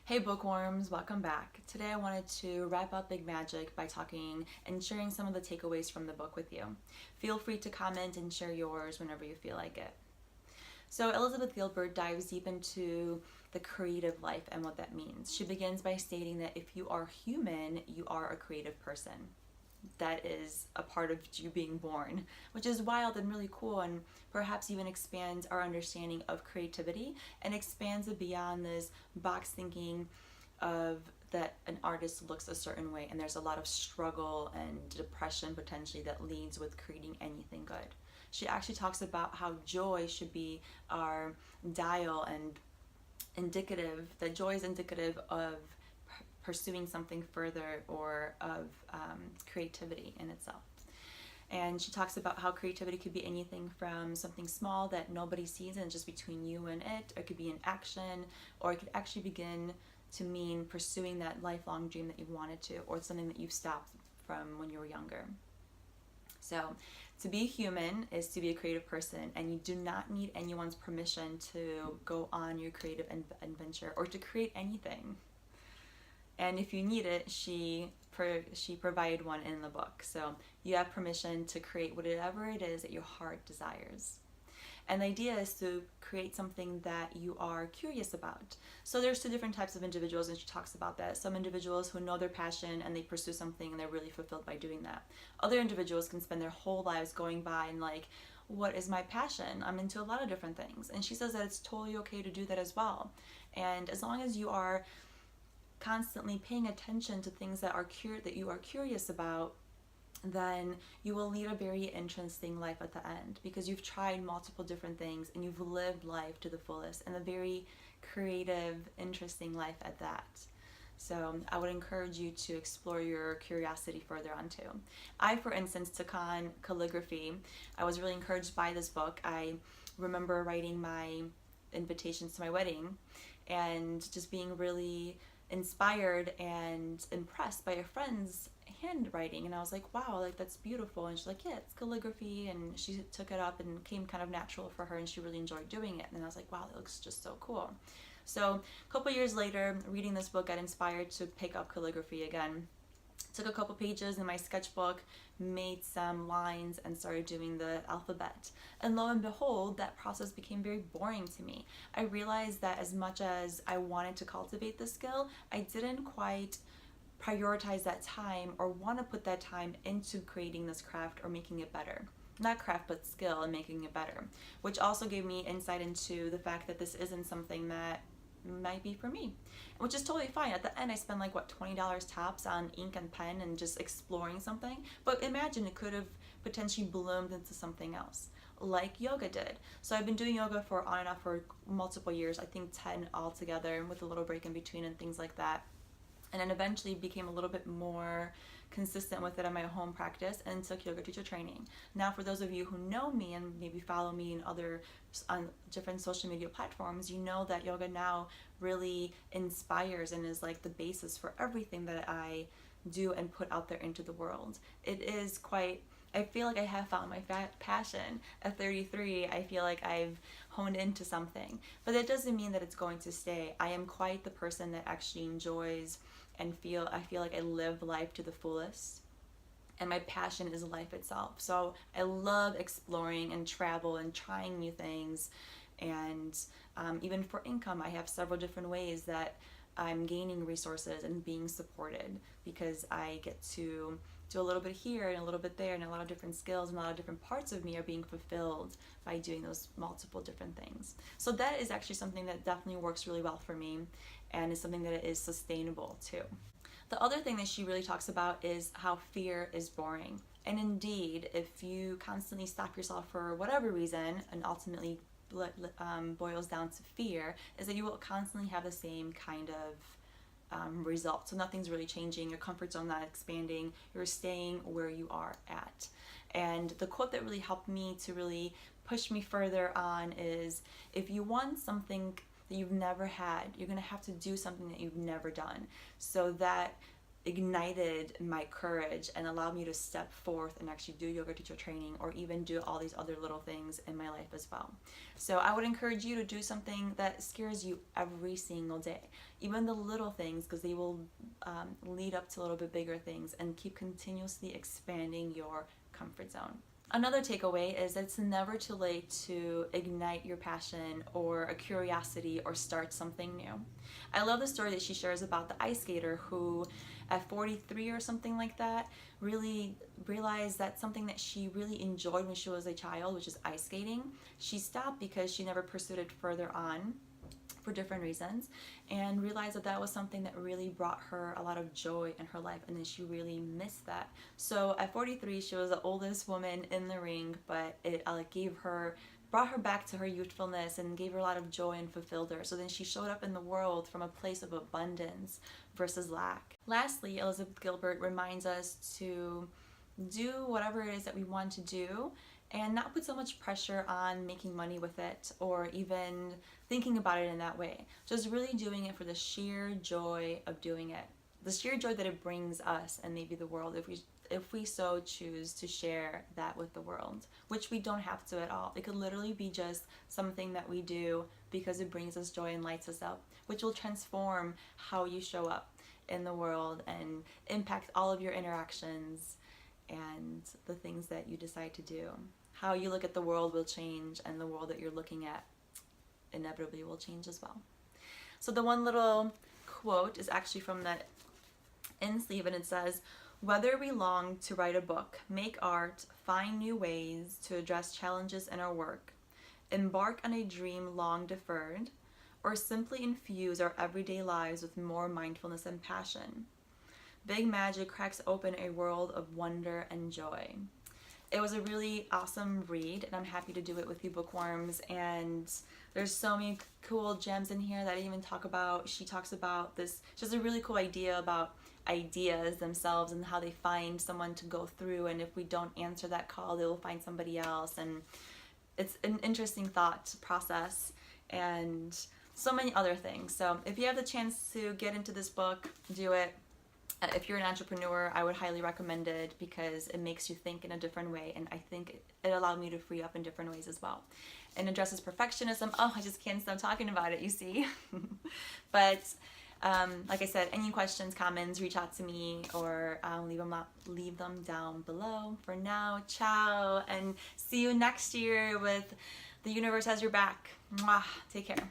Hey bookworms, welcome back. Today I wanted to wrap up Big Magic by talking and sharing some of the takeaways from the book with you. Feel free to comment and share yours whenever you feel like it. So Elizabeth Gilbert dives deep into the creative life and what that means. She begins by stating that if you are human, you are a creative person. That is a part of you being born, which is wild and really cool, and perhaps even expands our understanding of creativity and expands it beyond this box thinking of that an artist looks a certain way and there's a lot of struggle and depression potentially that leads with creating anything good. She actually talks about how joy should be our dial and that joy is indicative of pursuing something further or of creativity in itself. And she talks about how creativity could be anything from something small that nobody sees and just between you and it, or it could be an action, or it could actually begin to mean pursuing that lifelong dream that you wanted to, or something that you've stopped from when you were younger. So to be human is to be a creative person, and you do not need anyone's permission to go on your creative adventure or to create anything. And if you need it, she provided one in the book. So you have permission to create whatever it is that your heart desires. And the idea is to create something that you are curious about. So there's two different types of individuals, and she talks about that. Some individuals who know their passion and they pursue something and they're really fulfilled by doing that. Other individuals can spend their whole lives going by and like, what is my passion? I'm into a lot of different things. And she says that it's totally okay to do that as well. And as long as you are constantly paying attention to things that you are curious about, then you will lead a very interesting life at the end, because you've tried multiple different things and you've lived life to the fullest, and a very creative, interesting life at that. So I would encourage you to explore your curiosity further on too. I, for instance, took on calligraphy. I was really encouraged by this book. I remember writing my invitations to my wedding and just being really inspired and impressed by a friend's handwriting, and I was like, wow, like that's beautiful. And she's like, yeah, it's calligraphy, and she took it up and it came kind of natural for her and she really enjoyed doing it. And I was like, wow, that looks just so cool. So a couple years later, reading this book, got inspired to pick up calligraphy again. Took a couple pages in my sketchbook, made some lines, and started doing the alphabet. And lo and behold, that process became very boring to me. I realized that as much as I wanted to cultivate this skill, I didn't quite prioritize that time or want to put that time into creating this craft or making it better. Not craft, but skill and making it better, which also gave me insight into the fact that this isn't something that might be for me, which is totally fine. At the end, I spent like what, $20 tops on ink and pen and just exploring something. But imagine it could have potentially bloomed into something else, like yoga did. So I've been doing yoga for on and off for multiple years, I think 10 altogether, with a little break in between and things like that. And then eventually became a little bit more consistent with it in my home practice and took yoga teacher training. Now, for those of you who know me and maybe follow me on different social media platforms, you know that yoga now really inspires and is like the basis for everything that I do and put out there into the world. It is quite, I feel like I have found my passion. At 33, I feel like I've honed into something. But that doesn't mean that it's going to stay. I am quite the person that actually enjoys and I feel like I live life to the fullest. And my passion is life itself. So I love exploring and travel and trying new things. And even for income, I have several different ways that I'm gaining resources and being supported, because I get to do a little bit here and a little bit there, and a lot of different skills and a lot of different parts of me are being fulfilled by doing those multiple different things. So that is actually something that definitely works really well for me, and is something that is sustainable too. The other thing that she really talks about is how fear is boring. And indeed, if you constantly stop yourself for whatever reason, and ultimately boils down to fear, is that you will constantly have the same kind of result. So nothing's really changing, your comfort zone not expanding, you're staying where you are at. And the quote that really helped me to really push me further on is, if you want something that you've never had, you're going to have to do something that you've never done. So that ignited my courage and allowed me to step forth and actually do yoga teacher training, or even do all these other little things in my life as well. So I would encourage you to do something that scares you every single day, even the little things, because they will lead up to a little bit bigger things, and keep continuously expanding your comfort zone. Another takeaway is that it's never too late to ignite your passion or a curiosity or start something new. I love the story that she shares about the ice skater who, at 43 or something like that, really realized that something that she really enjoyed when she was a child, which is ice skating, she stopped because she never pursued it further on for different reasons, and realized that that was something that really brought her a lot of joy in her life, and then she really missed that. So at 43, she was the oldest woman in the ring, but it brought her back to her youthfulness and gave her a lot of joy and fulfilled her. So then she showed up in the world from a place of abundance versus lack. Lastly, Elizabeth Gilbert reminds us to do whatever it is that we want to do and not put so much pressure on making money with it, or even thinking about it in that way. Just really doing it for the sheer joy of doing it. The sheer joy that it brings us and maybe the world, if we so choose to share that with the world, which we don't have to at all. It could literally be just something that we do because it brings us joy and lights us up, which will transform how you show up in the world and impact all of your interactions and the things that you decide to do. How you look at the world will change, and the world that you're looking at inevitably will change as well. So the one little quote is actually from that end sleeve, and it says, "Whether we long to write a book, make art, find new ways to address challenges in our work, embark on a dream long deferred, or simply infuse our everyday lives with more mindfulness and passion, Big Magic cracks open a world of wonder and joy." It was a really awesome read, and I'm happy to do it with you bookworms. And there's so many cool gems in here that I even she talks about this, just a really cool idea about ideas themselves and how they find someone to go through, and if we don't answer that call, they will find somebody else. And it's an interesting thought process, and so many other things. So if you have the chance to get into this book, do it. If you're an entrepreneur, I would highly recommend it because it makes you think in a different way, and I think it allowed me to free up in different ways as well. And addresses perfectionism. Oh, I just can't stop talking about it, you see. But like I said, any questions, comments, reach out to me, or leave them down below. For now, ciao, and see you next year with The Universe Has Your Back. Mwah. Take care.